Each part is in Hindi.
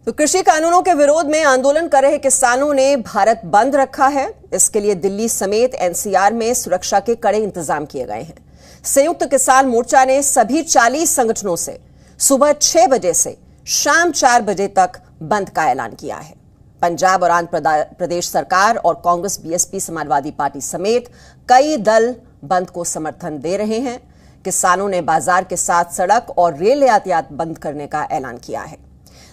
तो कृषि कानूनों के विरोध में आंदोलन कर रहे किसानों ने भारत बंद रखा है। इसके लिए दिल्ली समेत एनसीआर में सुरक्षा के कड़े इंतजाम किए गए हैं। संयुक्त किसान मोर्चा ने सभी 40 संगठनों से सुबह 6 बजे से शाम 4 बजे तक बंद का ऐलान किया है। पंजाब और आंध्र प्रदेश सरकार और कांग्रेस, बीएसपी, समाजवादी पार्टी समेत कई दल बंद को समर्थन दे रहे हैं। किसानों ने बाजार के साथ सड़क और रेल यातायात बंद करने का ऐलान किया है।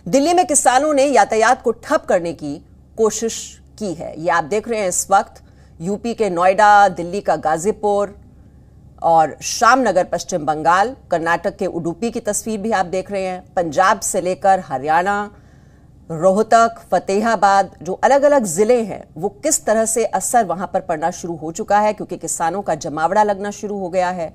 दिल्ली में किसानों ने यातायात को ठप करने की कोशिश की है। ये आप देख रहे हैं इस वक्त यूपी के नोएडा, दिल्ली का गाजीपुर और श्यामनगर पश्चिम बंगाल, कर्नाटक के उडुपी की तस्वीर भी आप देख रहे हैं। पंजाब से लेकर हरियाणा, रोहतक, फतेहाबाद, जो अलग अलग जिले हैं वो किस तरह से असर वहां पर पड़ना शुरू हो चुका है, क्योंकि किसानों का जमावड़ा लगना शुरू हो गया है।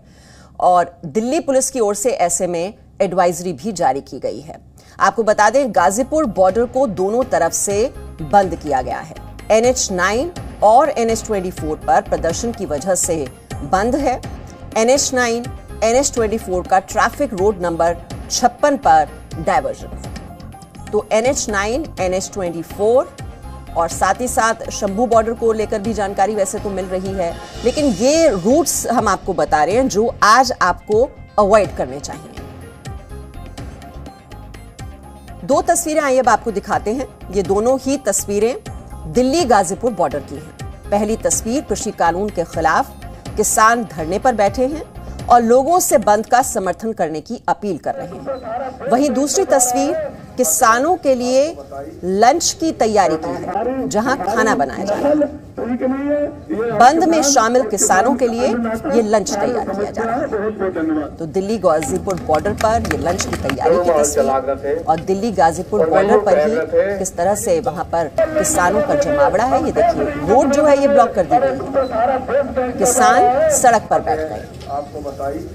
और दिल्ली पुलिस की ओर से ऐसे में एडवाइजरी भी जारी की गई है। आपको बता दें, गाजीपुर बॉर्डर को दोनों तरफ से बंद किया गया है। NH9 और NH24 पर प्रदर्शन की वजह से बंद है। NH9, NH24 का ट्रैफिक रोड नंबर 56 पर डायवर्जन। तो NH9, NH24 और साथ ही साथ शंभू बॉर्डर को लेकर भी जानकारी वैसे तो मिल रही है, लेकिन ये रूट्स हम आपको बता रहे हैं जो आज आपको अवॉइड करने चाहिए। 2 तस्वीरें आइए अब आपको दिखाते हैं। ये दोनों ही तस्वीरें दिल्ली गाजीपुर बॉर्डर की हैं। पहली तस्वीर कृषि कानून के खिलाफ किसान धरने पर बैठे हैं और लोगों से बंद का समर्थन करने की अपील कर रहे हैं। वहीं दूसरी तस्वीर किसानों के लिए लंच की तैयारी की है, जहां खाना बनाया जा रहा है। बंद में शामिल किसानों के लिए ये लंच तैयार किया जा रहा है। तो दिल्ली गाजीपुर बॉर्डर पर ये लंच की तैयारी की तस्वीर और दिल्ली गाजीपुर बॉर्डर पर ही किस तरह से वहां पर किसानों का जमावड़ा है। ये देखिए, रोड जो है ये ब्लॉक कर दी गई है, किसान सड़क पर बैठ गए। आपको बताइए,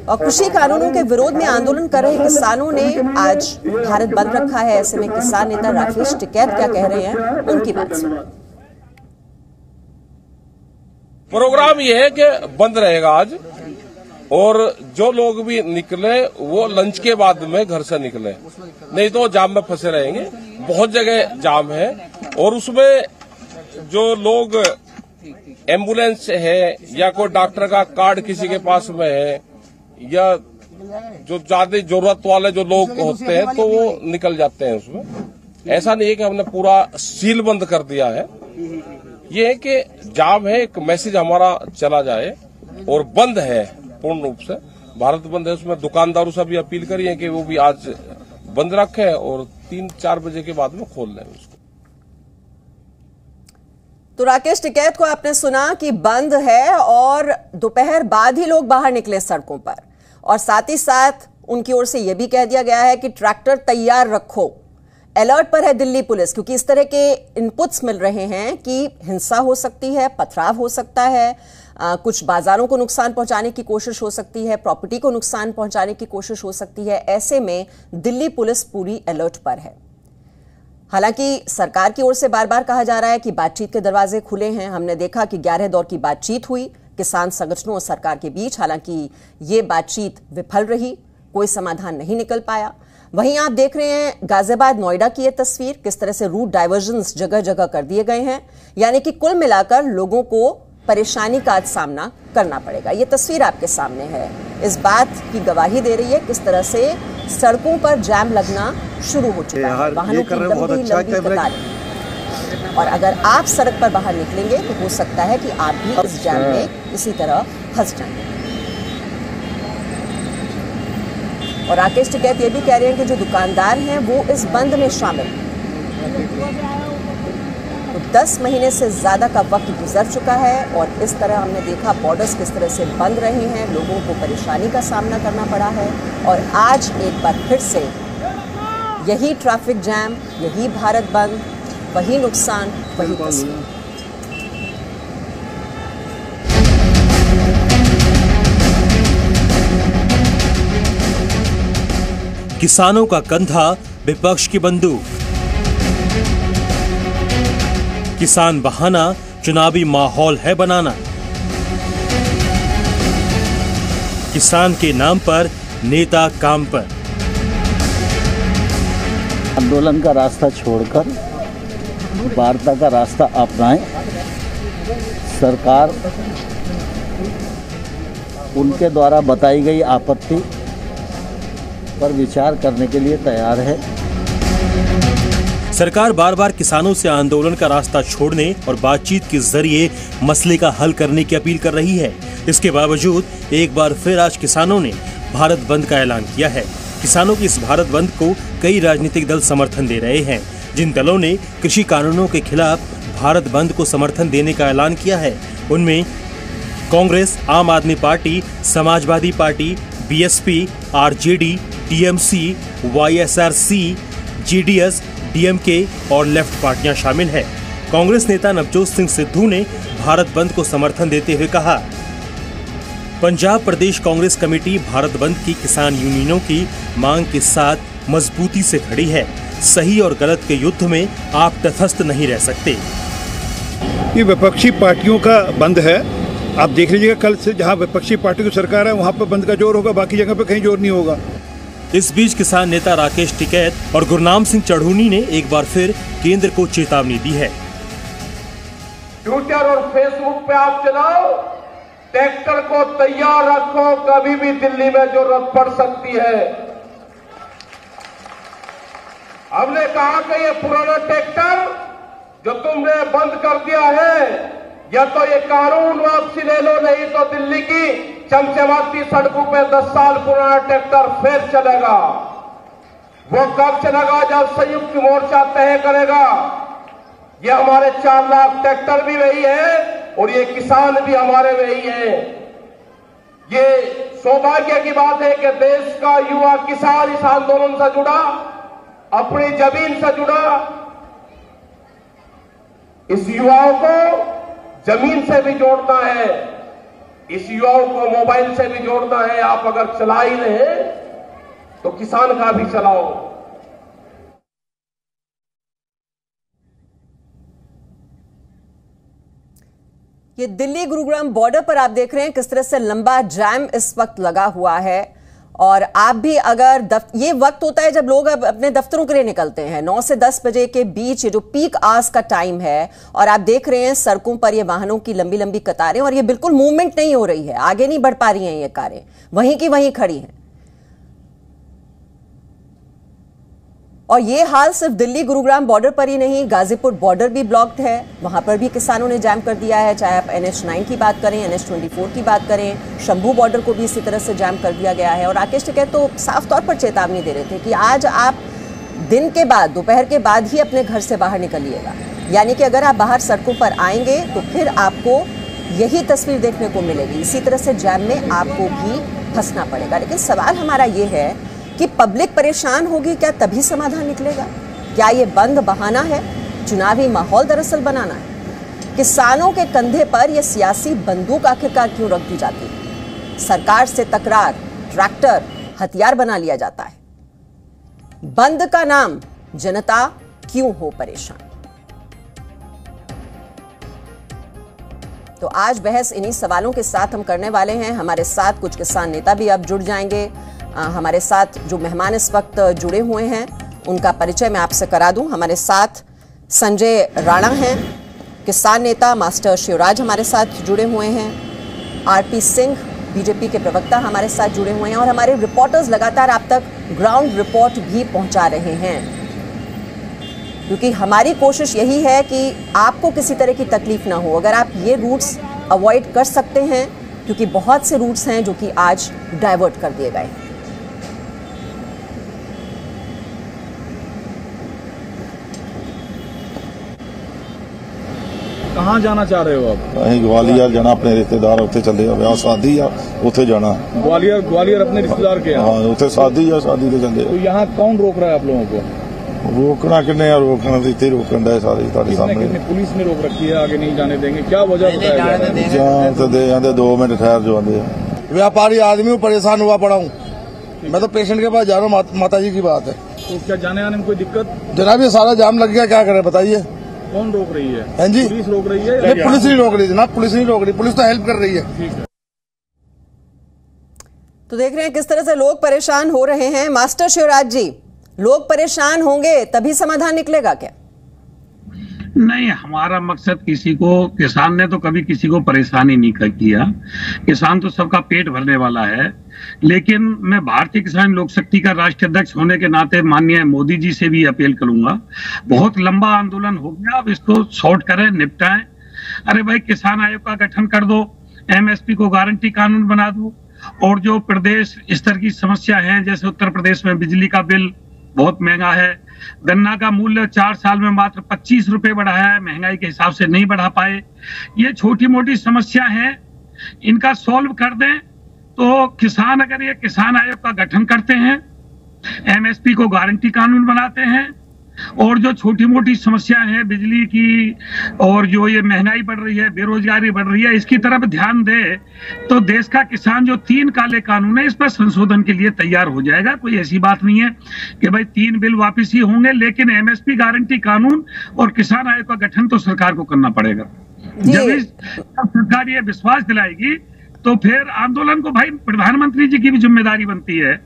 और कृषि कानूनों के विरोध में आंदोलन कर रहे किसानों ने आज भारत बंद रखा है। ऐसे में किसान नेता राकेश टिकैत क्या कह रहे हैं, उनकी बात सुनिए। प्रोग्राम ये है कि बंद रहेगा आज, और जो लोग भी निकले वो लंच के बाद में घर से निकले, नहीं तो जाम में फंसे रहेंगे। बहुत जगह जाम है और उसमें जो लोग एम्बुलेंस है या कोई डॉक्टर का कार्ड किसी के पास में है या जो ज्यादा जरूरत वाले जो लोग होते हैं तो वो निकल जाते हैं उसमें। ऐसा नहीं है कि हमने पूरा सील बंद कर दिया है। ये है कि जाम है, एक मैसेज हमारा चला जाए, और बंद है पूर्ण रूप से, भारत बंद है। उसमें दुकानदारों से भी अपील करी है कि वो भी आज बंद रखें और 3-4 बजे के बाद में खोल लें उसको। तो राकेश टिकैत को आपने सुना कि बंद है और दोपहर बाद ही लोग बाहर निकले सड़कों पर, और साथ ही साथ उनकी ओर से यह भी कह दिया गया है कि ट्रैक्टर तैयार रखो। अलर्ट पर है दिल्ली पुलिस, क्योंकि इस तरह के इनपुट्स मिल रहे हैं कि हिंसा हो सकती है, पथराव हो सकता है, कुछ बाजारों को नुकसान पहुंचाने की कोशिश हो सकती है, प्रॉपर्टी को नुकसान पहुंचाने की कोशिश हो सकती है। ऐसे में दिल्ली पुलिस पूरी अलर्ट पर है। हालांकि सरकार की ओर से बार बार कहा जा रहा है कि बातचीत के दरवाजे खुले हैं। हमने देखा कि 11 दौर की बातचीत हुई किसान संगठनों और सरकार के बीच, हालांकि ये बातचीत विफल रही, कोई समाधान नहीं निकल पाया। वहीं आप देख रहे हैं गाजियाबाद, नोएडा की ये तस्वीर, किस तरह से रूट डाइवर्जन्स जगह जगह कर दिए गए हैं, यानी कि कुल मिलाकर लोगों को परेशानी का आज सामना करना पड़ेगा। ये तस्वीर आपके सामने है, इस बात की गवाही दे रही है किस तरह से सड़कों पर जाम लगना शुरू हो चुका है, वाहनों की लंबी कतारें। और अगर आप सड़क पर बाहर निकलेंगे तो हो सकता है कि आप भी इस जाम में इसी तरह फंस जाएं। और राकेश टिकैत ये भी कह रहे हैं कि जो दुकानदार हैं वो इस बंद में शामिल हैं। तो 10 महीने से ज्यादा का वक्त गुजर चुका है और इस तरह हमने देखा बॉर्डर्स किस तरह से बंद रहे हैं, लोगों को परेशानी का सामना करना पड़ा है। और आज एक बार फिर से यही ट्रैफिक जैम, यही भारत बंद, वही नुकसान, वही तस्वीर। किसानों का कंधा विपक्ष की बंदूक, किसान बहाना चुनावी माहौल है बनाना, किसान के नाम पर नेता काम पर। आंदोलन का रास्ता छोड़कर वार्ता का रास्ता अपनाएं। सरकार उनके द्वारा बताई गई आपत्ति पर विचार करने के लिए तैयार है। सरकार बार बार किसानों से आंदोलन का रास्ता छोड़ने और बातचीत के जरिए मसले का हल करने की अपील कर रही है। इसके बावजूद एक बार फिर आज किसानों ने भारत बंद का ऐलान किया है। किसानों की इस भारत बंद को कई राजनीतिक दल समर्थन दे रहे हैं। जिन दलों ने कृषि कानूनों के खिलाफ भारत बंद को समर्थन देने का ऐलान किया है, उनमें कांग्रेस, आम आदमी party, Samajwadi party, BSP, RJD, TMC, YSRC, JDS, DMK और लेफ्ट पार्टियां शामिल हैं। कांग्रेस नेता नवजोत सिंह सिद्धू ने भारत बंद को समर्थन देते हुए कहा, पंजाब प्रदेश कांग्रेस कमेटी भारत बंद की किसान यूनियनों की मांग के साथ मजबूती से खड़ी है। सही और गलत के युद्ध में आप तटस्थ नहीं रह सकते। ये विपक्षी पार्टियों का बंद है। आप देख लीजिएगा, कल से जहां विपक्षी पार्टी की सरकार है वहां पर बंद का जोर होगा, बाकी जगह पे कहीं जोर नहीं होगा। इस बीच किसान नेता राकेश टिकैत और गुरनाम सिंह चढ़ूनी ने एक बार फिर केंद्र को चेतावनी दी है। ट्विटर और फेसबुक पे आप चलाओ, ट्रैक्टर को तैयार रखो, कभी भी दिल्ली में जरूरत पड़ सकती है। हमने कहा कि ये पुराना ट्रैक्टर जो तुमने बंद कर दिया है, या तो ये कानून वापसी ले लो, नहीं तो दिल्ली की चमचमाती सड़कों पे 10 साल पुराना ट्रैक्टर फिर चलेगा। वो कब चलेगा? जब संयुक्त मोर्चा तय करेगा। ये हमारे 4 लाख ट्रैक्टर भी वही है और ये किसान भी हमारे वही है। ये सौभाग्य की बात है कि देश का युवा किसान इस आंदोलन से जुड़ा, अपनी जमीन से जुड़ा। इस युवाओं को जमीन से भी जोड़ना है, इस युवाओं को मोबाइल से भी जोड़ना है। आप अगर चला ही रहे तो किसान का भी चलाओ। ये दिल्ली गुरुग्राम बॉर्डर पर आप देख रहे हैं किस तरह से लंबा जैम इस वक्त लगा हुआ है। और आप भी अगर ये वक्त होता है जब लोग अब अपने दफ्तरों के लिए निकलते हैं, 9 से 10 बजे के बीच जो पीक आवर्स का टाइम है, और आप देख रहे हैं सड़कों पर ये वाहनों की लंबी लंबी कतारें, और ये बिल्कुल मूवमेंट नहीं हो रही है, आगे नहीं बढ़ पा रही हैं ये कारें, वहीं की वहीं खड़ी हैं। और ये हाल सिर्फ दिल्ली गुरुग्राम बॉर्डर पर ही नहीं, गाजीपुर बॉर्डर भी ब्लॉक्ड है, वहां पर भी किसानों ने जैम कर दिया है। चाहे आप NH9 की बात करें, NH24 की बात करें, शंभू बॉर्डर को भी इसी तरह से जैम कर दिया गया है। और राकेश टिकैत तो साफ तौर पर चेतावनी दे रहे थे कि आज आप दिन के बाद, दोपहर के बाद ही अपने घर से बाहर निकलिएगा। यानी कि अगर आप बाहर सड़कों पर आएंगे तो फिर आपको यही तस्वीर देखने को मिलेगी, इसी तरह से जैम में आपको भी फंसना पड़ेगा। लेकिन सवाल हमारा ये है कि पब्लिक परेशान होगी, क्या तभी समाधान निकलेगा? क्या ये बंद बहाना है? चुनावी माहौल दरअसल बनाना है? किसानों के कंधे पर यह सियासी बंदूक आखिरकार क्यों रख दी जाती है? सरकार से तकरार ट्रैक्टर हथियार बना लिया जाता है। बंद का नाम, जनता क्यों हो परेशान? तो आज बहस इन्हीं सवालों के साथ हम करने वाले हैं। हमारे साथ कुछ किसान नेता भी अब जुड़ जाएंगे। हमारे साथ जो मेहमान इस वक्त जुड़े हुए हैं उनका परिचय मैं आपसे करा दूं। हमारे साथ संजय राणा हैं, किसान नेता। मास्टर शिवराज हमारे साथ जुड़े हुए हैं। आरपी सिंह बीजेपी के प्रवक्ता हमारे साथ जुड़े हुए हैं। और हमारे रिपोर्टर्स लगातार आप तक ग्राउंड रिपोर्ट भी पहुंचा रहे हैं, क्योंकि हमारी कोशिश यही है कि आपको किसी तरह की तकलीफ ना हो। अगर आप ये रूट्स अवॉइड कर सकते हैं, क्योंकि बहुत से रूट्स हैं जो कि आज डाइवर्ट कर दिए गए हैं। कहाँ जाना चाह रहे हो आप? ਅਸੀਂ ग्वालियर जाना, अपने रिश्तेदार उत्थे चले विआह शादी आ, उत्थे जाना। ग्वालियर अपने रिश्तेदार के? हाँ, उत्थे शादी आ, शादी ते चले। तो यहाँ कौन रोक रहा है आप लोगों को? रोकना किन्ने आ, रोकना तो इतने रोकन डे सारे सारे सामने। पुलिस ने रोक रखी है, आगे नहीं जाने देंगे, क्या वजह बताया? जान तो दे आंदे 2 मिनट ठहर जो आंदे। व्यापारी आदमी हूँ, परेशान हुआ पड़ा हूँ। मैं तो पेशेंट के पास जा रहा हूँ, माता जी की बात है। तो क्या जाने आने में कोई दिक्कत? जनाब ये सारा जाम लग गया, क्या करें बताइए? कौन रोक रही है? हैं जी, पुलिस रोक रही है? नहीं, पुलिस नहीं रोक रही जनाब, पुलिस नहीं रोक रही, पुलिस तो हेल्प कर रही है। ठीक है। तो देख रहे हैं किस तरह से लोग परेशान हो रहे हैं। मास्टर शिवराज जी, लोग परेशान होंगे तभी समाधान निकलेगा क्या? नहीं, हमारा मकसद किसान ने तो कभी किसी को परेशान ही नहीं किया। किसान तो सबका पेट भरने वाला है। लेकिन मैं भारतीय किसान लोक शक्ति का राष्ट्रीय अध्यक्ष होने के नाते माननीय मोदी जी से भी अपील करूंगा, बहुत लंबा आंदोलन हो गया, अब इसको शॉर्ट करें, निपटाएं। अरे भाई, किसान आयोग का गठन कर दो, एमएसपी को गारंटी कानून बना दो, और जो प्रदेश स्तर की समस्या है, जैसे उत्तर प्रदेश में बिजली का बिल बहुत महंगा है, गन्ना का मूल्य 4 साल में मात्र 25 रुपए बढ़ा है, महंगाई के हिसाब से नहीं बढ़ा पाए। ये छोटी मोटी समस्या है, इनका सॉल्व कर दें तो किसान, अगर ये किसान आयोग का गठन करते हैं, एमएसपी को गारंटी कानून बनाते हैं, और जो छोटी मोटी समस्या है बिजली की, और जो ये महंगाई बढ़ रही है, बेरोजगारी बढ़ रही है, इसकी तरफ ध्यान दे तो देश का किसान जो 3 काले कानून है इस पर संशोधन के लिए तैयार हो जाएगा। कोई ऐसी बात नहीं है कि भाई 3 बिल वापिस ही होंगे, लेकिन एमएसपी गारंटी कानून और किसान आयोग का गठन तो सरकार को करना पड़ेगा। जब सरकार ये विश्वास दिलाएगी तो फिर आंदोलन को, भाई प्रधानमंत्री जी की भी जिम्मेदारी बनती है।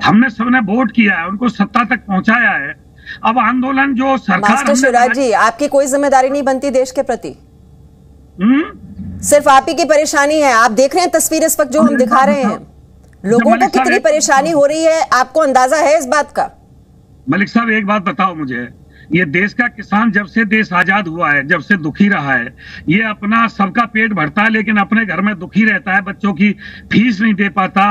हमने सबने वोट किया है, उनको सत्ता तक पहुंचाया है। अब आंदोलन जो सरकार, मास्टर शिवराज जी, आपकी कोई जिम्मेदारी नहीं बनती देश के प्रति? सिर्फ आप ही की परेशानी है। आप देख रहे हैं तस्वीर इस वक्त जो हम दिखा रहे हैं, लोगों को कितनी परेशानी हो रही है, आपको अंदाजा है इस बात का? मलिक साहब, एक बात बताओ मुझे, ये देश का किसान जब से देश आजाद हुआ है, जब से दुखी रहा है, ये अपना सबका पेट भरता है, लेकिन अपने घर में दुखी रहता है। बच्चों की फीस नहीं दे पाता,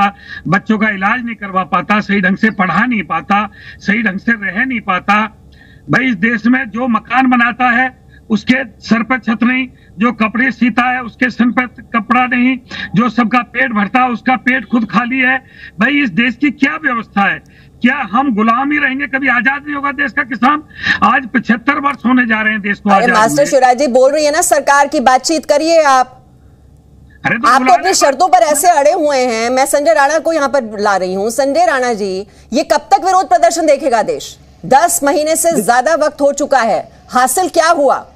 बच्चों का इलाज नहीं करवा पाता, सही ढंग से पढ़ा नहीं पाता, सही ढंग से रह नहीं पाता। भाई, इस देश में जो मकान बनाता है उसके सर पर छत नहीं, जो कपड़े सीता है उसके सर पर कपड़ा नहीं, जो सबका पेट भरता है उसका पेट खुद खाली है। भाई, इस देश की क्या व्यवस्था है? क्या हम गुलाम ही रहेंगे? कभी आजाद नहीं होगा देश का किसान? आज 75 वर्ष होने जा रहे हैं देश को आजाद। मास्टर शिवराज जी बोल रही है ना, सरकार की बातचीत करिए आप। अरे तो आप तो अपनी शर्तों पर ऐसे अड़े हुए हैं। मैं संजय राणा को यहाँ पर ला रही हूँ। संजय राणा जी, ये कब तक विरोध प्रदर्शन देखेगा देश? 10 महीने से ज्यादा वक्त हो चुका है, हासिल क्या हुआ?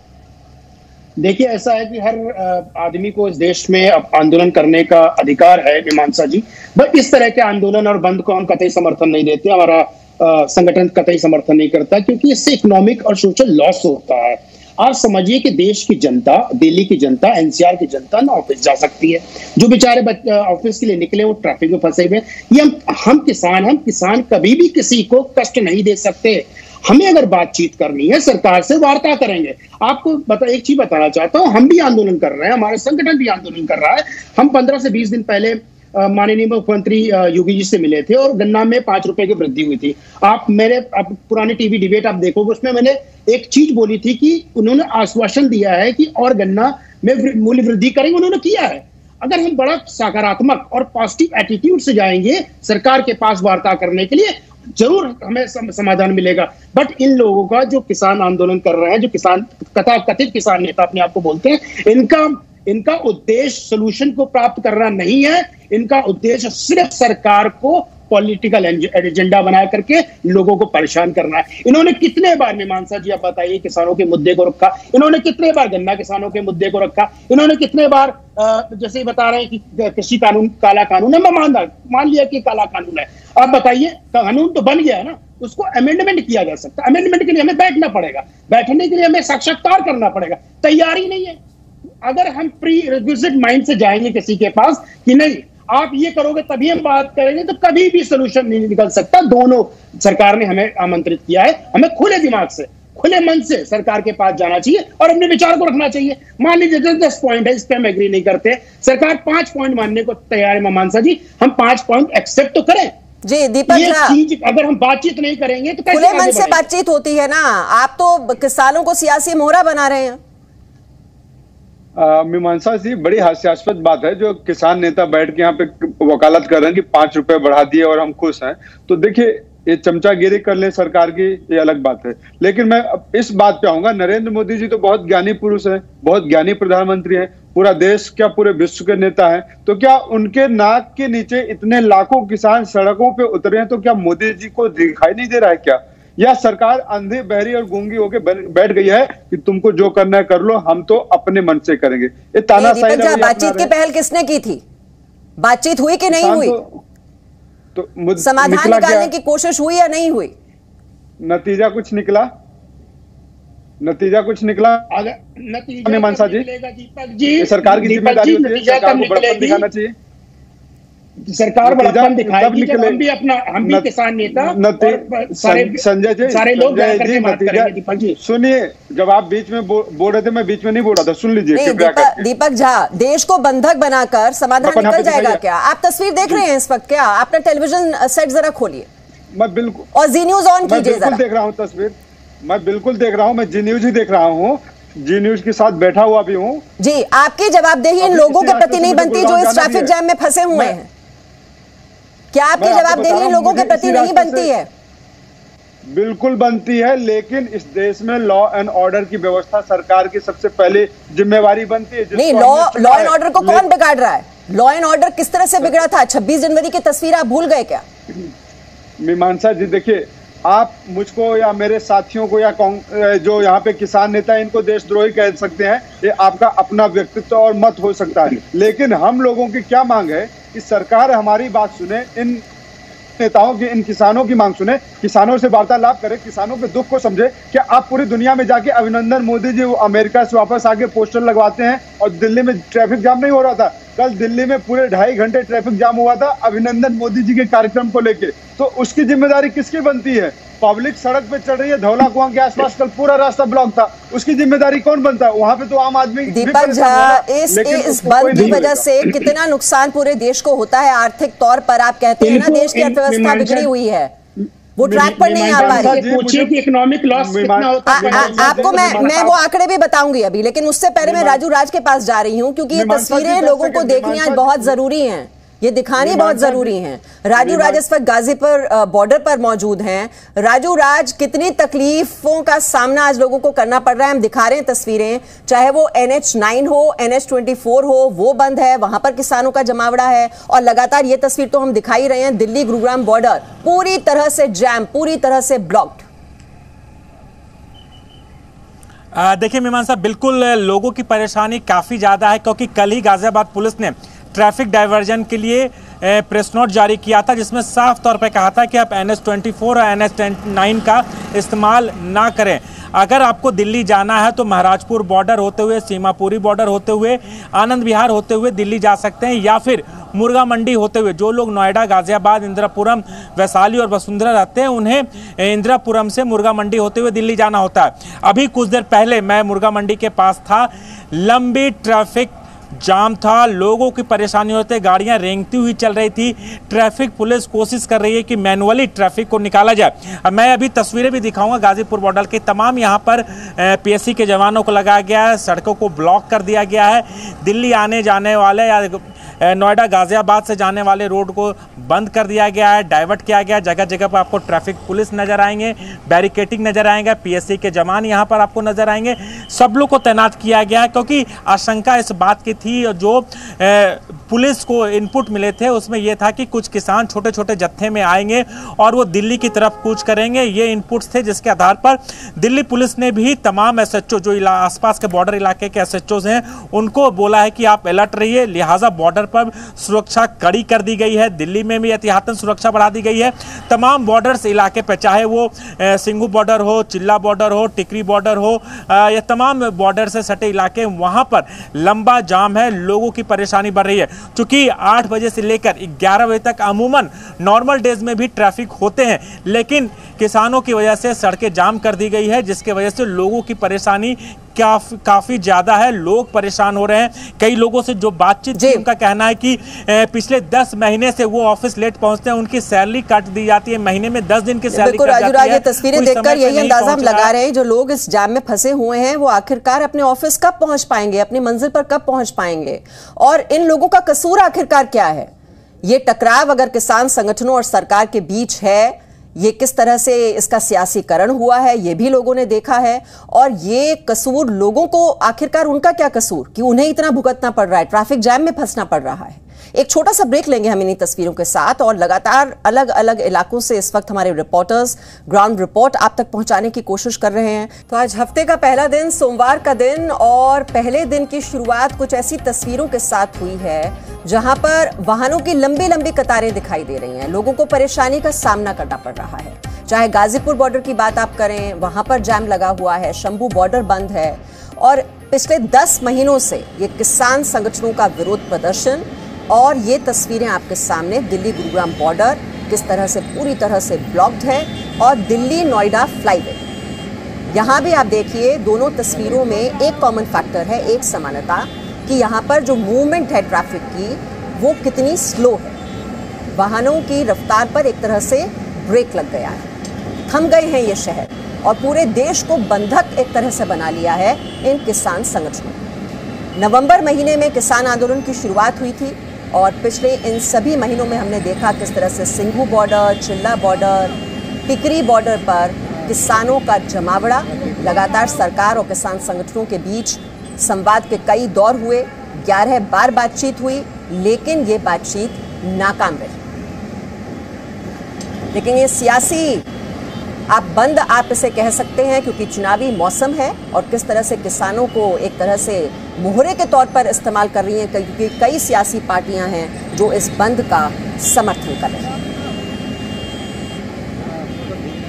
देखिए, ऐसा है कि हर आदमी को इस देश में आंदोलन करने का अधिकार है, मीमांसा जी। बट इस तरह के आंदोलन और बंद को हम कतई समर्थन नहीं देते, हमारा संगठन कतई समर्थन नहीं करता, क्योंकि इससे इकोनॉमिक और सोशल लॉस होता है। आप समझिए कि देश की जनता, दिल्ली की जनता, एनसीआर की जनता ना ऑफिस जा सकती है। जो बेचारे ऑफिस के लिए निकले वो ट्रैफिक में फंसे हुए। ये हम किसान कभी भी किसी को कष्ट नहीं दे सकते। हमें अगर बातचीत करनी है, सरकार से वार्ता करेंगे। आपको एक चीज बताना चाहता हूं, हम भी आंदोलन कर रहे हैं, हमारा संगठन भी आंदोलन कर रहा है। हम 15 से 20 दिन पहले माननीय मुख्यमंत्री योगी जी से मिले थे और गन्ना में 5 रुपए की वृद्धि हुई थी। आप पुराने टीवी डिबेट आप देखोगे, उसमें मैंने एक चीज बोली थी कि उन्होंने आश्वासन दिया है कि और गन्ना में मूल्य वृद्धि करेंगे, उन्होंने किया है। अगर हम बड़ा सकारात्मक और पॉजिटिव एटीट्यूड से जाएंगे सरकार के पास वार्ता करने के लिए, जरूर हमें समाधान मिलेगा। बट इन लोगों का, जो किसान आंदोलन कर रहे हैं, जो किसान कथित किसान नेता अपने आप को बोलते हैं, इनका उद्देश्य सोल्यूशन को प्राप्त करना नहीं है। इनका उद्देश्य सिर्फ सरकार को पॉलिटिकल एजेंडा बना करके लोगों को परेशान करना है। इन्होंने कितने बार, मीमांसा जी आप बताइए, किसानों के मुद्दे को रखा? इन्होंने कितने बार गन्ना किसानों के मुद्दे को रखा? इन्होंने कितने बार, जैसे ही बता रहे हैं कि कृषि कानून काला कानून है, मैं मान लिया कि काला कानून है। अब बताइए, कानून तो बन गया है ना, उसको अमेंडमेंट किया जा सकता है। अमेंडमेंट के लिए हमें बैठना पड़ेगा, बैठने के लिए हमें साक्षात्कार करना पड़ेगा। तैयारी नहीं है। अगर हम प्री रिक्विजिट माइंड से जाएंगे किसी के पास कि नहीं आप ये करोगे तभी हम बात करेंगे, तो कभी भी सोल्यूशन नहीं निकल सकता। दोनों, सरकार ने हमें आमंत्रित किया है, हमें खुले दिमाग से, खुले मन से सरकार के पास जाना चाहिए और अपने विचार को रखना चाहिए। मान लीजिए 10 पॉइंट है, इस पर हम एग्री नहीं करते, सरकार 5 पॉइंट मानने को तैयार है। मीमांसा जी, हम 5 पॉइंट एक्सेप्ट तो करें। जी दीपक, ये चीज अगर हम बातचीत नहीं करेंगे तो खुले मन से बातचीत होती है ना। आप तो किसानों को सियासी मोहरा बना रहे हैं। मीमांसा जी, बड़ी हास्यास्पद बात है जो किसान नेता बैठ के यहाँ पे वकालत कर रहे हैं कि 5 रुपए बढ़ा दिए और हम खुश हैं। तो देखिए, ये चमचागिरी कर ले सरकार की, ये अलग बात है। लेकिन मैं इस बात पे आऊंगा, नरेंद्र मोदी जी तो बहुत ज्ञानी पुरुष है, बहुत ज्ञानी प्रधानमंत्री है, पूरा देश क्या पूरे विश्व के नेता है। तो क्या उनके नाक के नीचे इतने लाखों किसान सड़कों पे उतरे हैं, तो क्या मोदी जी को दिखाई नहीं दे रहा है क्या? या सरकार अंधी, बहरी और गूंगी होके बैठ गई है कि तुमको जो करना है कर लो, हम तो अपने मन से करेंगे? ये तानाशाही। बातचीत की पहल किसने की थी? बातचीत हुई कि नहीं हुई? तो समाधान निकालने की कोशिश हुई या नहीं हुई? नतीजा कुछ निकला? अगर नतीजा मीमांसा जी, दीपक जी, सरकार की जिम्मेदारी होती है, सरकार को बड़प्पन दिखाना चाहिए। सरकार बड़प्पन दिखाएगी जब हम भी किसान नेता संजय जी, सारे लोग दीपक जी सुनिए, जब आप बीच में बोल रहे थे, मैं बीच में नहीं बोल रहा था, सुन लीजिए। दीपक झा, देश को बंधक बनाकर समाधान निकल जाएगा क्या? आप तस्वीर देख रहे हैं इस वक्त क्या? अपना टेलीविजन सेट जरा खोलिए। मैं बिल्कुल, और जी न्यूज ऑन कीजिए जरा। देख रहा हूँ तस्वीर, मैं बिल्कुल देख रहा हूँ, मैं जी न्यूज ही देख रहा हूँ, जी न्यूज के साथ बैठा हुआ भी हूँ। जी, आपकी जवाबदेही इन लोगों के प्रति नहीं बनती जो इस ट्रैफिक जैम में फंसे हुए हैं? क्या आपकी जवाबदेही इन लोगों के प्रति नहीं बनती है? बिल्कुल बनती है, लेकिन इस देश में लॉ एंड ऑर्डर की व्यवस्था सरकार की सबसे पहले जिम्मेवारी बनती है। नहीं, लॉ एंड ऑर्डर को कौन बिगाड़ रहा है? लॉ एंड ऑर्डर किस तरह से बिगड़ा था? 26 जनवरी की तस्वीर आप भूल गए क्या? मीमांसा जी, देखिए, आप मुझको या मेरे साथियों को या जो यहाँ पे किसान नेता हैं, इनको देशद्रोही कह सकते हैं, ये आपका अपना व्यक्तित्व और मत हो सकता है, लेकिन हम लोगों की क्या मांग है कि सरकार हमारी बात सुने, इन नेताओं की, इन किसानों की मांग सुने, किसानों से वार्तालाप करे, किसानों के दुख को समझे। क्या आप पूरी दुनिया में जाके अभिनंदन मोदी जी वो अमेरिका से वापस आके पोस्टर लगवाते हैं और दिल्ली में ट्रैफिक जाम नहीं हो रहा था? कल दिल्ली में पूरे 2.5 घंटे ट्रैफिक जाम हुआ था अभिनंदन मोदी जी के कार्यक्रम को लेके। तो उसकी जिम्मेदारी किसकी बनती है? पब्लिक सड़क पे चढ़ रही है, धौला कुआं के आसपास कल पूरा रास्ता ब्लॉक था, उसकी जिम्मेदारी कौन बनता है? वहां पे तो आम आदमी। दीपक झा, इस बंद की वजह से कितना नुकसान पूरे देश को होता है आर्थिक तौर पर? आप कहते हैं ना देश की अर्थव्यवस्था बिगड़ी हुई है, वो ट्रैक पर नहीं आ पा रही। इकोनॉमिक लॉस कितना होता है आपको मैं वो आंकड़े भी बताऊंगी अभी, लेकिन उससे पहले मैं राजू राज के पास जा रही हूँ, क्योंकि ये तस्वीरें लोगों को देखनी आज बहुत जरूरी हैं, ये दिखानी बहुत जरूरी है। राजू राज इस वक्त गाजीपुर बॉर्डर पर मौजूद हैं। राजू राज, कितनी तकलीफों का सामना आज लोगों को करना पड़ रहा है? हम दिखा रहे हैं तस्वीरें, चाहे वो NH9 हो, NH24 हो, वो बंद है, वहां पर किसानों का जमावड़ा है, और लगातार ये तस्वीर तो हम दिखा ही रहे हैं, दिल्ली गुरुग्राम बॉर्डर पूरी तरह से जैम, पूरी तरह से ब्लॉक्ड। देखिए मीमांसा, बिल्कुल लोगों की परेशानी काफी ज्यादा है, क्योंकि कल ही गाजियाबाद पुलिस ने ट्रैफिक डाइवर्जन के लिए प्रेस नोट जारी किया था, जिसमें साफ तौर पे कहा था कि आप NH24 और NH9 का इस्तेमाल ना करें। अगर आपको दिल्ली जाना है तो महाराजपुर बॉर्डर होते हुए, सीमापुरी बॉर्डर होते हुए, आनंद विहार होते हुए दिल्ली जा सकते हैं, या फिर मुर्गा मंडी होते हुए। जो लोग नोएडा, गाजियाबाद, इंदिरापुरम, वैशाली और वसुंधरा रहते हैं, उन्हें इंदिरापुरम से मुर्गा मंडी होते हुए दिल्ली जाना होता है। अभी कुछ देर पहले मैं मुर्गा मंडी के पास था, लंबी ट्रैफिक जाम था, लोगों की परेशानी होते, गाड़ियां रेंगती हुई चल रही थी। ट्रैफिक पुलिस कोशिश कर रही है कि मैनुअली ट्रैफिक को निकाला जाए। मैं अभी तस्वीरें भी दिखाऊंगा गाजीपुर बॉर्डर की। तमाम यहां पर PSC के जवानों को लगाया गया है, सड़कों को ब्लॉक कर दिया गया है। दिल्ली आने जाने वाले या नोएडा गाजियाबाद से जाने वाले रोड को बंद कर दिया गया है, डाइवर्ट किया गया है। जगह जगह पर आपको ट्रैफिक पुलिस नजर आएंगे, बैरिकेटिंग नजर आएंगे, PSC के जवान यहां पर आपको नजर आएंगे। सब लोग को तैनात किया गया है, क्योंकि आशंका इस बात की थी, जो पुलिस को इनपुट मिले थे उसमें यह था कि कुछ किसान छोटे छोटे जत्थे में आएंगे और वो दिल्ली की तरफ कूच करेंगे। ये इनपुट्स थे, जिसके आधार पर दिल्ली पुलिस ने भी तमाम SHO जो आसपास के बॉर्डर इलाके के SHOs हैं, उनको बोला है कि आप अलर्ट रहिए। लिहाजा बॉर्डर पर सुरक्षा कड़ी कर दी गई है। दिल्ली में भी एहतियातन सुरक्षा बढ़ा दी गई है। तमाम बॉर्डर्स इलाके पर, चाहे वो सिंघू बॉर्डर हो, चिल्ला बॉर्डर हो, टिकरी बॉर्डर हो, या तमाम बॉर्डर से सटे इलाके, वहां पर लंबा जाम है, लोगों की परेशानी बढ़ रही है। चूंकि 8 बजे से लेकर 11 बजे तक अमूमन नॉर्मल डेज में भी ट्रैफिक होते हैं, लेकिन किसानों की वजह से सड़कें जाम कर दी गई है, जिसकी वजह से लोगों की परेशानी काफी ज्यादा है। लोग परेशान हो रहे हैं। कई लोगों से जो बातचीत की, उनका कहना है कि पिछले 10 महीने से वो ऑफिस लेट पहुंचते हैं, उनकी सैलरी काट दी जाती है, महीने में 10 दिन की सैलरी काट जाती है। ये तस्वीरें देखकर यही अंदाजा हम लगा रहे हैं, जो लोग इस जाम में फंसे हुए हैं, वो आखिरकार अपने ऑफिस कब पहुंच पाएंगे, अपनी मंजिल पर कब पहुंच पाएंगे, और इन लोगों का कसूर आखिरकार क्या है? ये टकराव अगर किसान संगठनों और सरकार के बीच है, ये किस तरह से इसका सियासीकरण हुआ है, ये भी लोगों ने देखा है। और ये कसूर लोगों को, आखिरकार उनका क्या कसूर कि उन्हें इतना भुगतना पड़ रहा है, ट्रैफिक जैम में फंसना पड़ रहा है। एक छोटा सा ब्रेक लेंगे हम इन्हीं तस्वीरों के साथ, और लगातार अलग अलग इलाकों से इस वक्त हमारे रिपोर्टर्स ग्राउंड रिपोर्ट आप तक पहुंचाने की कोशिश कर रहे हैं। तो आज हफ्ते का पहला दिन, सोमवार का दिन, और पहले दिन की शुरुआत कुछ ऐसी तस्वीरों के साथ हुई है जहां पर वाहनों की लंबी लंबी कतारें दिखाई दे रही हैं। लोगों को परेशानी का सामना करना पड़ रहा है। चाहे गाजीपुर बॉर्डर की बात आप करें, वहां पर जाम लगा हुआ है, शंभू बॉर्डर बंद है और पिछले 10 महीनों से ये किसान संगठनों का विरोध प्रदर्शन और ये तस्वीरें आपके सामने, दिल्ली गुरुग्राम बॉर्डर किस तरह से पूरी तरह से ब्लॉक्ड है और दिल्ली नोएडा फ्लाईवे। यहां भी आप देखिए दोनों तस्वीरों में एक कॉमन फैक्टर है, एक समानता कि यहां पर जो मूवमेंट है ट्रैफिक की वो कितनी स्लो है। वाहनों की रफ्तार पर एक तरह से ब्रेक लग गया है, थम गए हैं ये शहर और पूरे देश को बंधक एक तरह से बना लिया है इन किसान संगठनों। नवंबर महीने में किसान आंदोलन की शुरुआत हुई थी और पिछले इन सभी महीनों में हमने देखा किस तरह से सिंघू बॉर्डर, चिल्ला बॉर्डर, टिकरी बॉर्डर पर किसानों का जमावड़ा, लगातार सरकार और किसान संगठनों के बीच संवाद के कई दौर हुए, 11 बार बातचीत हुई, लेकिन ये बातचीत नाकाम रही। लेकिन ये सियासी बंद आप इसे कह सकते हैं क्योंकि चुनावी मौसम है और किस तरह से किसानों को एक तरह से मोहरे के तौर पर इस्तेमाल कर रही हैं, क्योंकि कई सियासी पार्टियां हैं जो इस बंद का समर्थन कर रही हैं।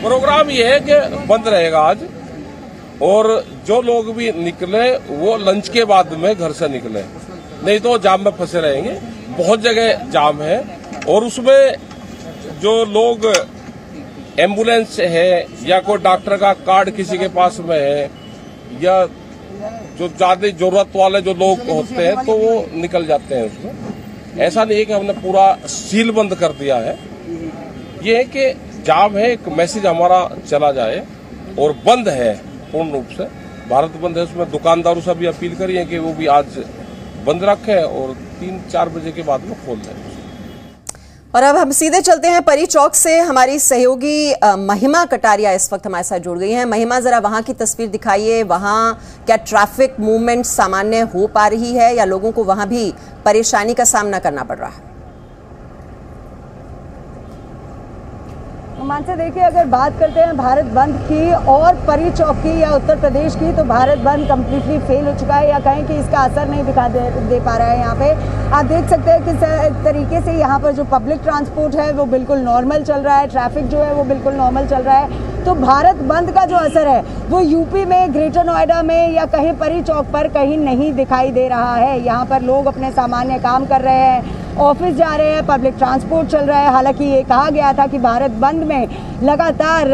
प्रोग्राम ये है कि बंद रहेगा आज और जो लोग भी निकले वो लंच के बाद में घर से निकले, नहीं तो जाम में फंसे रहेंगे। बहुत जगह जाम है और उसमें जो लोग एम्बुलेंस है या कोई डॉक्टर का कार्ड किसी के पास में है या जो ज्यादा जरूरत वाले जो लोग होते हैं तो वो निकल जाते हैं उसमें। ऐसा नहीं है कि हमने पूरा सील बंद कर दिया है, ये है कि जाम है, एक मैसेज हमारा चला जाए और बंद है पूर्ण रूप से, भारत बंद है। उसमें दुकानदारों से भी अपील करी है कि वो भी आज बंद रखें और 3-4 बजे के बाद में खोल दें। और अब हम सीधे चलते हैं परी चौक से। हमारी सहयोगी महिमा कटारिया इस वक्त हमारे साथ जुड़ गई हैं। महिमा, जरा वहां की तस्वीर दिखाइए, वहां क्या ट्रैफिक मूवमेंट सामान्य हो पा रही है या लोगों को वहां भी परेशानी का सामना करना पड़ रहा है? मानसा, देखिए अगर बात करते हैं भारत बंद की और परी चौक की या उत्तर प्रदेश की, तो भारत बंद कम्प्लीटली फेल हो चुका है या कहें कि इसका असर नहीं दिखा दे पा रहा है। यहाँ पे आप देख सकते हैं किस तरीके से यहाँ पर जो पब्लिक ट्रांसपोर्ट है वो बिल्कुल नॉर्मल चल रहा है, ट्रैफिक जो है वो बिल्कुल नॉर्मल चल रहा है। तो भारत बंद का जो असर है वो यूपी में, ग्रेटर नोएडा में या कहीं परी चौक पर कहीं नहीं दिखाई दे रहा है। यहाँ पर लोग अपने सामान्य काम कर रहे हैं, ऑफिस जा रहे हैं, पब्लिक ट्रांसपोर्ट चल रहा है। हालांकि ये कहा गया था कि भारत बंद में लगातार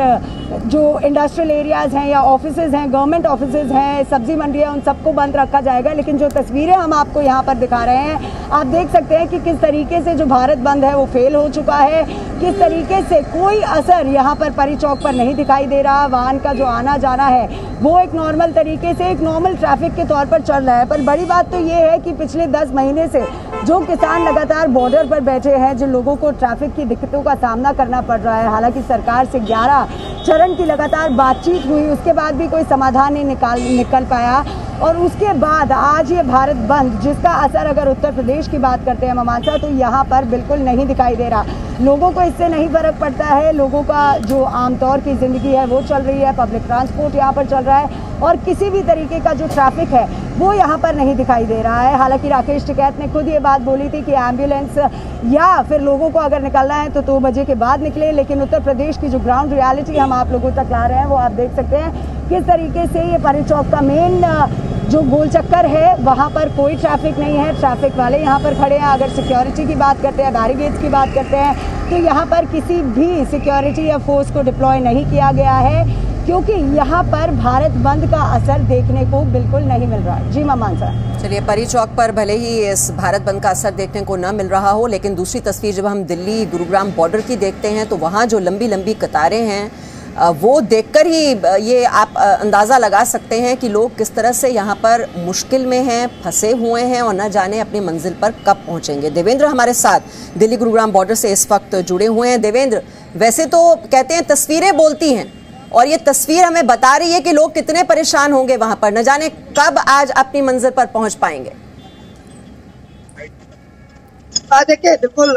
जो इंडस्ट्रियल एरियाज हैं या ऑफिसेज हैं, गवर्नमेंट ऑफिसेज हैं, सब्जी मंडी है, उन सबको बंद रखा जाएगा। लेकिन जो तस्वीरें हम आपको यहाँ पर दिखा रहे हैं, आप देख सकते हैं कि किस तरीके से जो भारत बंद है वो फेल हो चुका है, किस तरीके से कोई असर यहाँ पर परी चौक पर नहीं दिखाई दे रहा। वाहन का जो आना जाना है वो एक नॉर्मल तरीके से, एक नॉर्मल ट्रैफिक के तौर पर चल रहा है। पर बड़ी बात तो ये है कि पिछले 10 महीने से जो किसान लगातार बॉर्डर पर बैठे हैं, जिन लोगों को ट्रैफिक की दिक्कतों का सामना करना पड़ रहा है, हालांकि सरकार से 11 चरण की लगातार बातचीत हुई, उसके बाद भी कोई समाधान नहीं निकल पाया। और उसके बाद आज ये भारत बंद, जिसका असर अगर उत्तर प्रदेश की बात करते हैं ममांसा, तो यहाँ पर बिल्कुल नहीं दिखाई दे रहा। लोगों को इससे नहीं फर्क पड़ता है, लोगों का जो आमतौर की जिंदगी है वो चल रही है, पब्लिक ट्रांसपोर्ट यहाँ पर चल रहा है और किसी भी तरीके का जो ट्रैफिक है वो यहाँ पर नहीं दिखाई दे रहा है। हालांकि राकेश टिकैत ने खुद ये बात बोली थी कि एम्बुलेंस या फिर लोगों को अगर निकलना है तो 2 बजे के बाद निकले। लेकिन उत्तर प्रदेश की जो ग्राउंड रियलिटी हम आप लोगों तक ला रहे हैं वो आप देख सकते हैं किस तरीके से ये परी चौक का मेन जो गोल चक्कर है वहाँ पर कोई ट्रैफिक नहीं है, ट्रैफिक वाले यहाँ पर खड़े हैं। अगर सिक्योरिटी की बात करते हैं, बैरिकेड्स की बात करते हैं, तो यहाँ पर किसी भी सिक्योरिटी या फोर्स को डिप्लॉय नहीं किया गया है, क्योंकि यहाँ पर भारत बंद का असर देखने को बिल्कुल नहीं मिल रहा। जी मानसा। चलिए, परी चौक पर भले ही इस भारत बंद का असर देखने को न मिल रहा हो, लेकिन दूसरी तस्वीर जब हम दिल्ली गुरुग्राम बॉर्डर की देखते हैं तो वहाँ जो लंबी लंबी कतारें हैं वो देखकर ही ये आप अंदाज़ा लगा सकते हैं कि लोग किस तरह से यहाँ पर मुश्किल में हैं, फंसे हुए हैं और न जाने अपनी मंजिल पर कब पहुँचेंगे। देवेंद्र हमारे साथ दिल्ली गुरुग्राम बॉर्डर से इस वक्त जुड़े हुए हैं। देवेंद्र, वैसे तो कहते हैं तस्वीरें बोलती हैं और ये तस्वीर हमें बता रही है कि लोग कितने परेशान होंगे वहाँ पर, न जाने कब आज अपनी मंजिल पर पहुँच पाएंगे। देखिए, बिल्कुल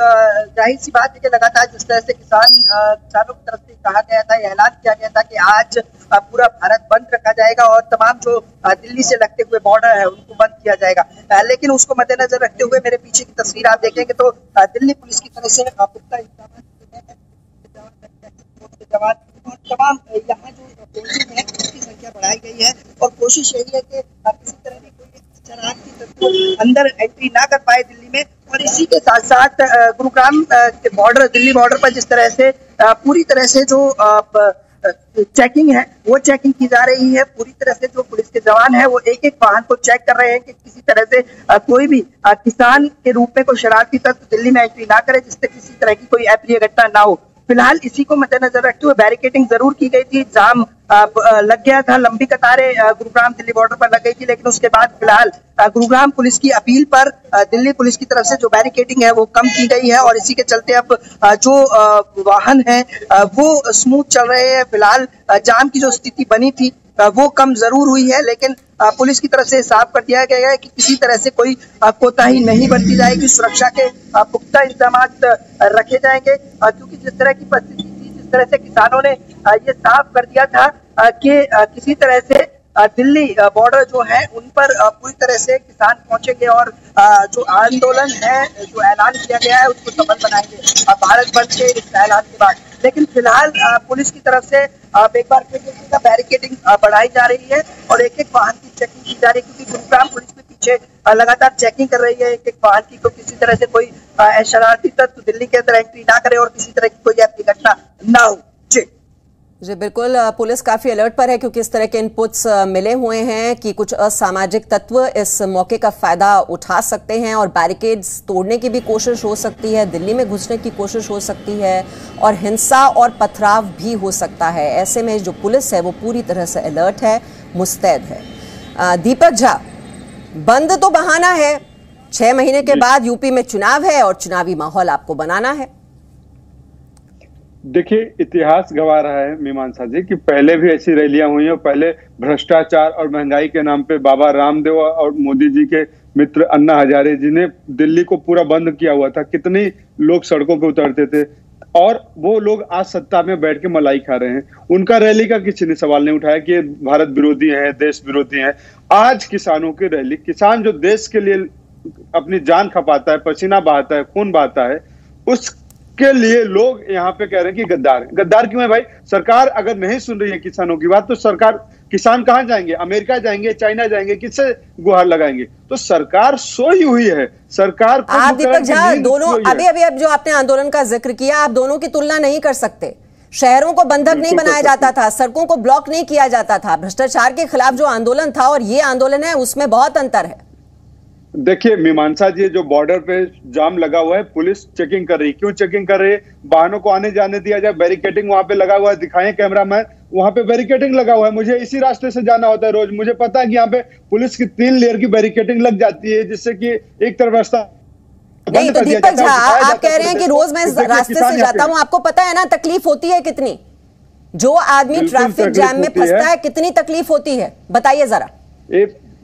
जाहिर सी बात है कि लगातार जिस तरह से किसानों की तरफ से कहा गया था, ऐलान किया गया था कि आज पूरा भारत बंद रखा जाएगा और तमाम जो दिल्ली से लगते हुए बॉर्डर है उनको बंद किया जाएगा। लेकिन उसको मद्देनजर रखते हुए मेरे पीछे की तस्वीर आप देखेंगे तो दिल्ली पुलिस की तरफ से पुख्ता इंतजाम उसके जवान और तमाम यहाँ जो पुलिस है उसकी संख्या बढ़ाई गई है और कोशिश यही है कि किसी तरह की कोई शरारती तत्व अंदर एंट्री ना कर पाए दिल्ली में। और इसी के साथ साथ गुरुग्राम के बॉर्डर, दिल्ली बॉर्डर पर जिस तरह से पूरी तरह से जो चेकिंग है वो चेकिंग की जा रही है। पूरी तरह से जो पुलिस के जवान है वो एक एक वाहन को चेक कर रहे हैं कि किसी तरह से कोई भी किसान के रूप में कोई शरारती तत्व दिल्ली में एंट्री ना करे, जिससे किसी तरह की कोई अप्रिय घटना ना हो। फिलहाल इसी को मद्देनजर रखते हुए बैरिकेडिंग जरूर की गई थी, जाम लग गया था, लंबी कतारें गुरुग्राम दिल्ली बॉर्डर पर लग गई थी, लेकिन उसके बाद फिलहाल गुरुग्राम पुलिस की अपील पर दिल्ली पुलिस की तरफ से जो बैरिकेडिंग है वो कम की गई है और इसी के चलते अब जो वाहन है वो स्मूथ चल रहे हैं। फिलहाल जाम की जो स्थिति बनी थी वो कम जरूर हुई है, लेकिन पुलिस की तरफ से साफ कर दिया गया है कि किसी तरह से कोई कोताही नहीं बरती जाएगी, सुरक्षा के पुख्ता इंतजाम रखे जाएंगे। क्योंकि जिस तरह की परिस्थिति थी, जिस तरह से किसानों ने ये साफ कर दिया था कि किसी तरह से दिल्ली बॉर्डर जो है उन पर पूरी तरह से किसान पहुंचेंगे और जो आंदोलन है, जो ऐलान किया गया है उसको सफल बनाएंगे भारत बंद के इस ऐलान के बाद। लेकिन फिलहाल पुलिस की तरफ से एक बार फिर बैरिकेडिंग बढ़ाई जा रही है और एक एक वाहन की चेकिंग की जा रही है, क्योंकि गुरुग्राम पुलिस भी पीछे लगातार चेकिंग कर रही है एक एक वाहन की, तो किसी तरह से कोई शरारती तत्व दिल्ली के अंदर एंट्री ना करे और किसी तरह की कोई ऐसी घटना ना हो। जी बिल्कुल, पुलिस काफी अलर्ट पर है क्योंकि इस तरह के इनपुट्स मिले हुए हैं कि कुछ असामाजिक तत्व इस मौके का फायदा उठा सकते हैं और बैरिकेड्स तोड़ने की भी कोशिश हो सकती है, दिल्ली में घुसने की कोशिश हो सकती है और हिंसा और पथराव भी हो सकता है। ऐसे में जो पुलिस है वो पूरी तरह से अलर्ट है, मुस्तैद है। दीपक झा, बंद तो बहाना है, 6 महीने के बाद यूपी में चुनाव है और चुनावी माहौल आपको बनाना है। देखिए, इतिहास गवा रहा है मीमांसा जी कि पहले भी ऐसी रैलियां हुई हैं। पहले भ्रष्टाचार और महंगाई के नाम पे बाबा रामदेव और मोदी जी के मित्र अन्ना हजारे जी ने दिल्ली को पूरा बंद किया हुआ था। कितने लोग सड़कों पे उतरते थे और वो लोग आज सत्ता में बैठ के मलाई खा रहे हैं। उनका रैली का किसी ने सवाल नहीं उठाया कि भारत विरोधी है, देश विरोधी है। आज किसानों की रैली, किसान जो देश के लिए अपनी जान खपाता है, पसीना बहाता है, खून बहाता है, उस के लिए लोग यहाँ पे कह रहे हैं कि गद्दार है। गद्दार क्यों है भाई? सरकार अगर नहीं सुन रही है किसानों की बात तो सरकार, किसान कहां जाएंगे? अमेरिका जाएंगे, चाइना जाएंगे, किससे गुहार लगाएंगे? तो सरकार सोई हुई है। सरकार को आप दीपक झा दोनों अभी जो आपने आंदोलन का जिक्र किया, आप दोनों की तुलना नहीं कर सकते। शहरों को बंधक नहीं बनाया जाता था, सड़कों को ब्लॉक नहीं किया जाता था। भ्रष्टाचार के खिलाफ जो आंदोलन था और ये आंदोलन है उसमें बहुत अंतर है। देखिए मीमांसा जी, जो बॉर्डर पे जाम लगा हुआ है, पुलिस चेकिंग कर रही है। क्यों चेकिंग कर रही है? वाहनों को आने जाने दिया जाए, बैरिकेडिंग वहां पे लगा हुआ है, दिखाएं कैमरामैन, वहां पे बैरिकेडिंग लगा हुआ है। मुझे इसी रास्ते से जाना होता है रोज, मुझे पता है कि यहाँ पे पुलिस की 3 लेयर की बैरिकेडिंग लग जाती है, जिससे कि एक तरफ रास्ता नहीं। तो दीपक झा, आप कह रहे हैं कि रोज मैं इस रास्ते से जाता हूँ, आपको पता है ना तकलीफ होती है कितनी? जो आदमी ट्रैफिक जैम में फंसता है कितनी तकलीफ होती है, बताइए जरा।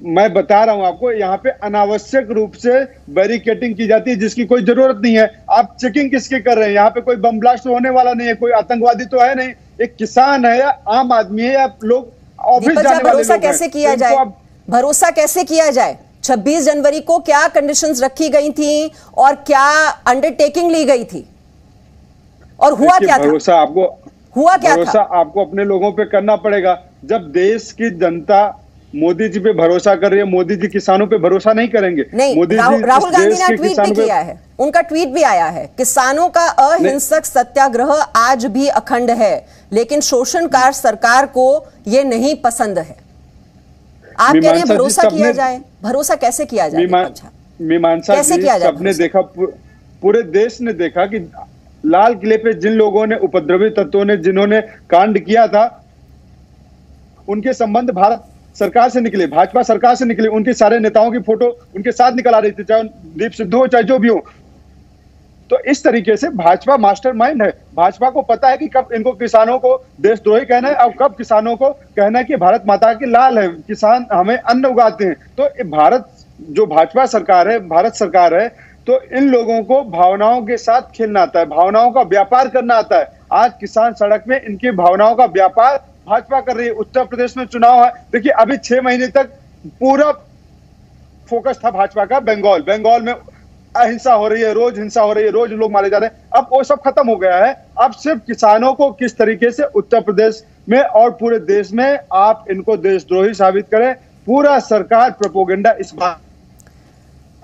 मैं बता रहा हूं आपको, यहाँ पे अनावश्यक रूप से बैरिकेडिंग की जाती है जिसकी कोई जरूरत नहीं है। आप चेकिंग किसके कर रहे हैं? यहाँ पे कोई बम ब्लास्ट होने वाला नहीं है, कोई आतंकवादी तो है नहीं। एक किसान है या आम आदमी है या लोग ऑफिस जाने वाले लोग हैं। भरोसा कैसे किया जाए? भरोसा कैसे किया जाए? 26 जनवरी को क्या कंडीशंस रखी गई थी और क्या अंडरटेकिंग ली गई थी और हुआ क्या था? भरोसा आपको हुआ क्या था? भरोसा आपको अपने लोगों पे करना पड़ेगा। जब देश की जनता मोदी जी पे भरोसा कर रही है, मोदी जी किसानों पे भरोसा नहीं करेंगे। नहीं, राहुल गांधी ने ट्वीट भी किया है, उनका ट्वीट भी आया है, किसानों का अहिंसक सत्याग्रह आज भी अखंड है, लेकिन शोषणकार सरकार को ये नहीं पसंद है। आप कह रहे हैं भरोसा किया जाए, भरोसा कैसे किया जाए? मीमांसा जी, सबने देखा, पूरे देश ने देखा कि लाल किले पे जिन लोगों ने, उपद्रवी तत्वों ने जिन्होंने कांड किया था, उनके संबंध भारत सरकार से निकले, भाजपा सरकार से निकले। उनके सारे नेताओं की फोटो उनके साथ निकल आ रही थी, चाहे दीप सिद्धू हो चाहे जो भी हो। तो इस तरीके से भाजपा मास्टरमाइंड है। भाजपा को पता है कि कब इनको किसानों को देशद्रोही कहना है और कब किसानों को कहना है कि भारत माता की लाल है, किसान हमें अन्न उगाते हैं। तो भारत जो भाजपा सरकार है, भारत सरकार है, तो इन लोगों को भावनाओं के साथ खेलना आता है, भावनाओं का व्यापार करना आता है। आज किसान सड़क में इनकी भावनाओं का व्यापार भाजपा कर रही है। उत्तर प्रदेश में चुनाव है, देखिए अभी 6 महीने तक पूरा फोकस था भाजपा का बंगाल में अहिंसा हो रही है, रोज हिंसा हो रही है, रोज लोग मारे जा रहे हैं। अब वो सब खत्म हो गया है। अब सिर्फ किसानों को किस तरीके से उत्तर प्रदेश में और पूरे देश में आप इनको देशद्रोही साबित करें, पूरा सरकार प्रोपोगेंडा इस बात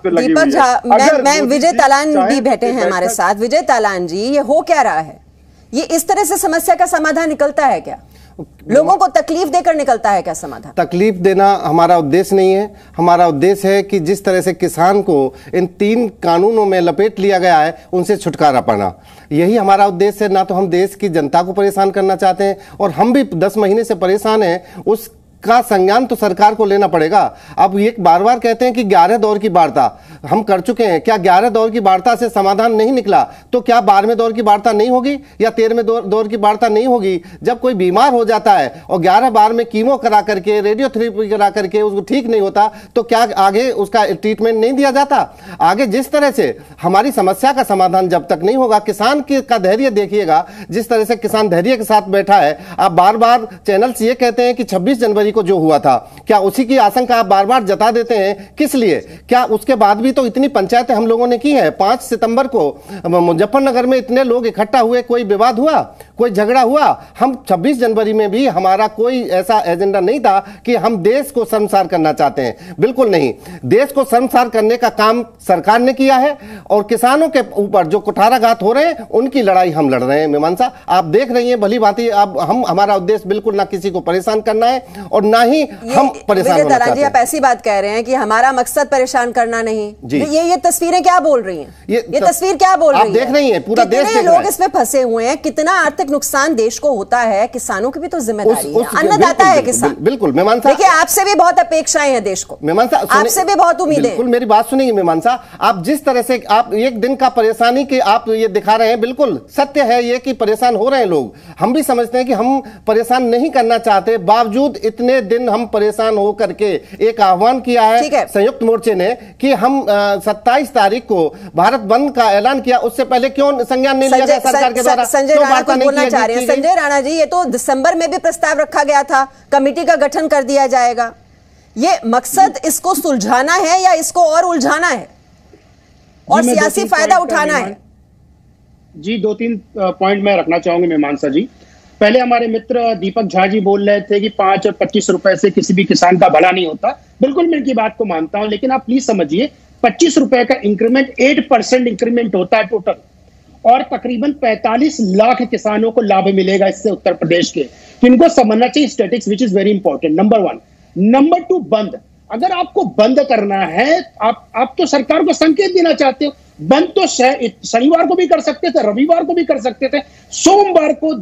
पे लगी हुई है। मैं विजय तालान भी बैठे हैं हमारे साथ। विजय तालान जी, ये हो क्या रहा है? ये इस तरह से समस्या का समाधान निकलता है क्या? लोगों को तकलीफ देकर निकलता है क्या समाधान? तकलीफ देना हमारा उद्देश्य नहीं है। हमारा उद्देश्य है कि जिस तरह से किसान को इन 3 कानूनों में लपेट लिया गया है, उनसे छुटकारा पाना, यही हमारा उद्देश्य है। ना तो हम देश की जनता को परेशान करना चाहते हैं, और हम भी 10 महीने से परेशान हैं, उसका संज्ञान तो सरकार को लेना पड़ेगा। अब ये बार बार कहते हैं कि 11 दौर की वार्ता हम कर चुके हैं। क्या 11 दौर की वार्ता से समाधान नहीं निकला तो क्या 12वें दौर की वार्ता नहीं होगी या 13वें दौर की वार्ता नहीं होगी? जब कोई बीमार हो जाता है और 11 बार में कीमो करा करके, रेडियोथेरेपी करा करके उसको ठीक नहीं होता, तो क्या आगे उसका ट्रीटमेंट नहीं दिया जाता? आगे जिस तरह से हमारी समस्या का समाधान जब तक नहीं होगा, किसान का धैर्य देखिएगा, जिस तरह से किसान धैर्य के साथ बैठा है। आप बार बार चैनल्स ये कहते हैं कि 26 जनवरी को जो हुआ था, क्या उसी की आशंका आप बार बार जता देते हैं? किस लिए? क्या उसके बाद भी तो इतनी पंचायतें हम लोगों ने की है। 5 सितंबर को मुजफ्फरनगर में इतने लोग इकट्ठा हुए, कोई विवाद हुआ, कोई झगड़ा हुआ? हम 26 जनवरी में भी हमारा कोई ऐसा एजेंडा नहीं था कि हम देश को शर्मसार करना चाहते हैं, बिल्कुल नहीं। देश को शर्मसार करने का काम सरकार ने किया है, और किसानों के ऊपर जो कुठाराघात हो रहे हैं, उनकी लड़ाई हम लड़ रहे हैं। मीमांसा आप देख रही हैं भली भांति। अब हमारा उद्देश्य बिल्कुल ना किसी को परेशान करना है और ना ही हम परेशान होना चाहते हैं। आप ऐसी बात कह रहे हैं कि हमारा मकसद परेशान करना नहीं। ये तस्वीरें क्या बोल रही हैं? ये तस्वीर क्या बोल रही है? आप देख रही हैं, पूरा देश देख रहा है। लोग इसमें फंसे हुए हैं, कितना आर्थिक नुकसान देश को होता है। किसानों की भी तो जिम्मेदारी है, अन्नदाता है किसान। बिल्कुल मीमांसा, देखिए आपसे भी बहुत अपेक्षाएं हैं देश को, मीमांसा आपसे भी बहुत उम्मीदें। बिल्कुल मेरी बात सुनिए मीमांसा, आप जिस तरह से आप एक दिन का परेशानी की आप ये दिखा रहे हैं, बिल्कुल सत्य है ये कि परेशान हो रहे हैं लोग। हम भी समझते हैं कि हम परेशान नहीं करना चाहते, बावजूद इतने दिन हम परेशान हो करके एक आह्वान किया है संयुक्त मोर्चे ने कि हम 27 तारीख को भारत बंद का ऐलान किया। उससे पहले क्यों संज्ञान नहीं लिया गया सरकार के द्वारा? संजय राणा को बोलना चाह रहे हैं। संजय राणा जी, ये तो दिसंबर में भी प्रस्ताव रखा गया था, कमेटी का गठन कर दिया जाएगा। ये मकसद इसको सुलझाना है या इसको और उलझाना है और सियासी फायदा उठाना है? जी 2-3 पॉइंट मैं रखना चाहूंगी मीमांसा जी। पहले हमारे मित्र दीपक झा जी बोल रहे थे कि 5 और 25 रुपए से किसी भी किसान का भला नहीं होता। बिल्कुल मैं इनकी बात को मानता हूं, लेकिन आप प्लीज समझिए 25 रुपए का इंक्रीमेंट 8% इंक्रीमेंट होता है टोटल, और तकरीबन 45 लाख किसानों को लाभ मिलेगा इससे उत्तर प्रदेश के। तो इनको समझना चाहिए statics, which is very important, number 1। Number 2, बंद। अगर आपको बंद करना है, आप तो सरकार को संकेत देना चाहते हो। बंद तो शनिवार को भी कर सकते थे, रविवार को भी कर सकते थे, सोमवार को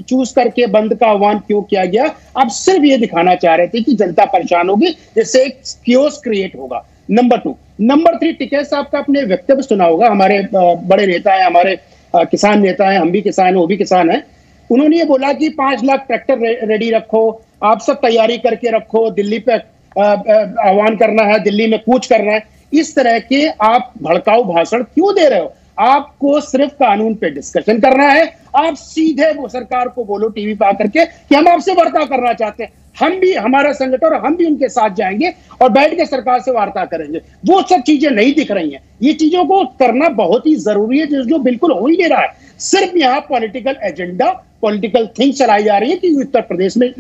चूज करके बंद का आह्वान क्यों किया गया? आप सिर्फ ये दिखाना चाह रहे थे कि जनता परेशान होगी, जिससे एक कियोस क्रिएट होगा। नंबर 2। नंबर 3, टिकैत साहब का आपने वक्तव्य सुना होगा। हमारे बड़े नेता है, हमारे किसान नेता है, हम भी किसान है, वो भी किसान है। उन्होंने ये बोला कि 5 लाख ट्रैक्टर रेडी रखो, आप सब तैयारी करके रखो, दिल्ली पे आह्वान करना है, दिल्ली में कूच करना है। इस तरह के आप भड़काऊ भाषण क्यों दे रहे हो? आपको सिर्फ कानून पे डिस्कशन करना है। आप सीधे वो सरकार को बोलो टीवी पे आकर के कि हम आपसे वार्ता करना चाहते हैं, हम भी, हमारा संगठन और हम भी उनके साथ जाएंगे और बैठ के सरकार से वार्ता करेंगे। वो सब चीजें नहीं दिख रही हैं। ये चीजों को करना बहुत ही जरूरी है, जो बिल्कुल हो ही नहीं रहा है। सिर्फ यहाँ पॉलिटिकल एजेंडा, पॉलिटिकल थिंग चलाई जा रही है कि उत्तर प्रदेश में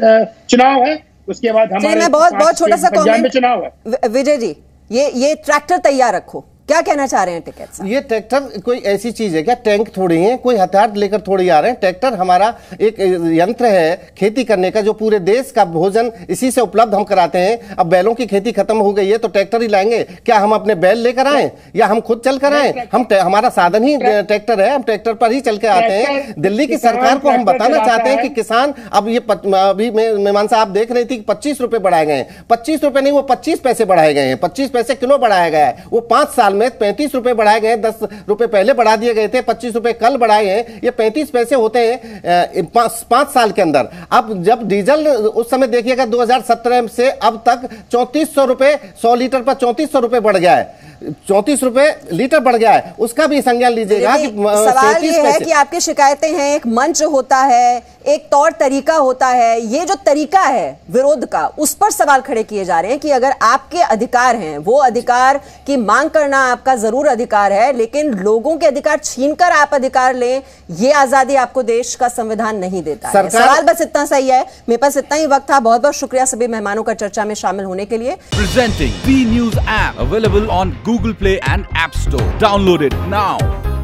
चुनाव है, उसके बाद हमारे बहुत छोटा सा पंजाब में चुनाव है। विजय जी, ये ट्रैक्टर तैयार रखो, क्या कहना चाह रहे हैं टिकैत साहब? ये ट्रैक्टर कोई ऐसी चीज है क्या? टैंक थोड़ी है, कोई हथियार लेकर थोड़ी आ रहे हैं। ट्रैक्टर हमारा एक यंत्र है खेती करने का, जो पूरे देश का भोजन इसी से उपलब्ध हम कराते हैं। अब बैलों की खेती खत्म हो गई है तो ट्रैक्टर ही लाएंगे क्या? हम अपने बैल लेकर आए या हम खुद चल कर आए? हमारा साधन ही ट्रैक्टर है, हम ट्रैक्टर पर ही चल के आते हैं। दिल्ली की सरकार को हम बताना चाहते हैं कि किसान अब ये अभी मीमांसा आप देख रही थी कि 25 रुपए बढ़ाए गए हैं। 25 रुपए नहीं, वो 25 पैसे बढ़ाए गए हैं। 25 पैसे किलो बढ़ाया गया है। वो 5 साल में 35 रुपए बढ़ाए गए, 10 रुपए पहले बढ़ा दिए गए थे, 25 रुपए कल बढ़ाए हैं। ये 35 पैसे होते हैं 5 साल के अंदर। अब जब डीजल उस समय देखिएगा 2017 से अब तक 3400 रुपए, 100 लीटर पर 3400 रुपए बढ़ गया है। 34 रुपए लीटर बढ़ गया है, उसका भी संज्ञान लीजिएगा। सवाल ये है कि आपकी शिकायतें हैं, एक मंच होता है, एक तौर तरीका होता है, ये जो तरीका है विरोध का, उस पर सवाल खड़े किए जा रहे हैं कि अगर आपके अधिकार हैं, वो अधिकार की मांग करना आपका जरूर अधिकार है, लेकिन लोगों के अधिकार छीनकर आप अधिकार लें, ये आजादी आपको देश का संविधान नहीं देता है। सवाल बस इतना सही है। मेरे पास इतना ही वक्त था। बहुत बहुत शुक्रिया सभी मेहमानों का चर्चा में शामिल होने के लिए। Presenting B News app available on Google Play and App Store. Download it now.